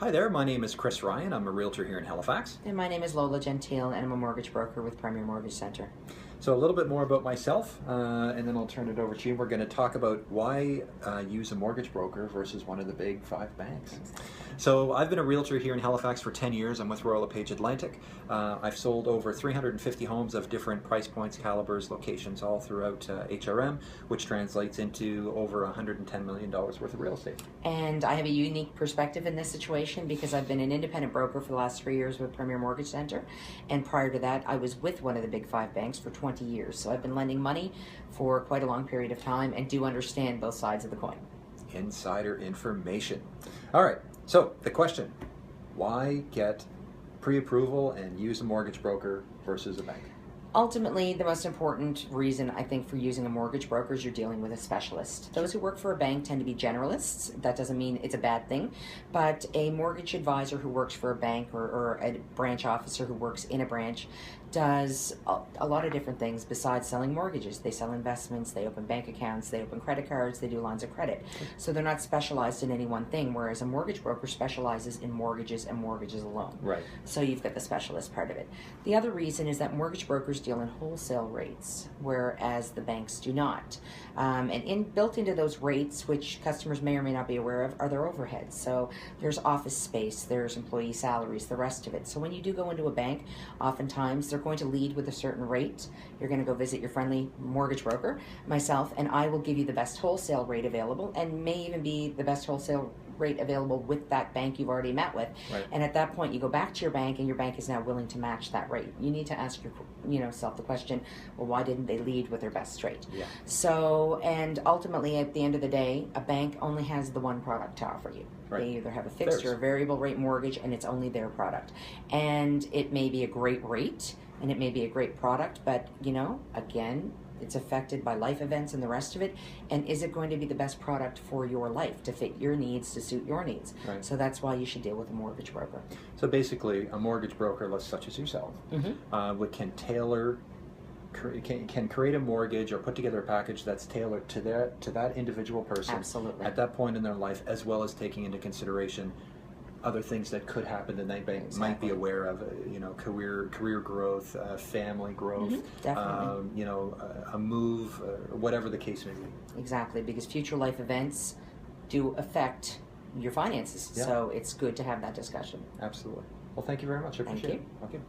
Hi there, my name is Chris Ryan. I'm a realtor here in Halifax. And my name is Lola Gentile, and I'm a mortgage broker with Premier Mortgage Center. So a little bit more about myself, and then I'll turn it over to you. We're going to talk about why use a mortgage broker versus one of the big five banks. So I've been a realtor here in Halifax for 10 years. I'm with Royal LePage Atlantic. I've sold over 350 homes of different price points, calibers, locations, all throughout HRM, which translates into over $110 million worth of real estate. And I have a unique perspective in this situation because I've been an independent broker for the last 3 years with Premier Mortgage Center. And prior to that, I was with one of the big five banks for 20 years. So I've been lending money for quite a long period of time and do understand both sides of the coin. Insider information. All right, so the question, why get pre-approval and use a mortgage broker versus a bank? Ultimately, the most important reason I think for using a mortgage broker is you're dealing with a specialist. Those who work for a bank tend to be generalists. That doesn't mean it's a bad thing, but a mortgage advisor who works for a bank or a branch officer who works in a branch does a lot of different things besides selling mortgages. They sell investments, they open bank accounts, they open credit cards, they do lines of credit. So they're not specialized in any one thing, whereas a mortgage broker specializes in mortgages and mortgages alone. Right. So you've got the specialist part of it. The other reason is that mortgage brokers deal in wholesale rates, whereas the banks do not. And built into those rates, which customers may or may not be aware of, are their overheads. So there's office space, there's employee salaries, the rest of it. So when you do go into a bank, oftentimes they're going to lead with a certain rate. You're going to go visit your friendly mortgage broker, myself, and I will give you the best wholesale rate available, and may even be the best wholesale rate available with that bank you've already met with. Right. And at that point, you go back to your bank, and your bank is now willing to match that rate. You need to ask yourself the question, well, why didn't they lead with their best rate? Yeah. So, and ultimately, at the end of the day, a bank only has the one product to offer you. Right. They either have a fixed or a variable rate mortgage, and it's only their product. And it may be a great rate, and it may be a great product, but, again, it's affected by life events and the rest of it. And is it going to be the best product for your life to fit your needs, to suit your needs? Right. So that's why you should deal with a mortgage broker. So basically, a mortgage broker, such as yourself, can tailor, can create a mortgage or put together a package that's tailored to that individual person. Absolutely. At that point in their life, as well as taking into consideration other things that could happen that they might be aware of, career growth, family growth, Definitely. A move, or whatever the case may be. Exactly, because future life events do affect your finances. Yeah. So it's good to have that discussion. Absolutely. Well, thank you very much. I appreciate Thank it. Okay.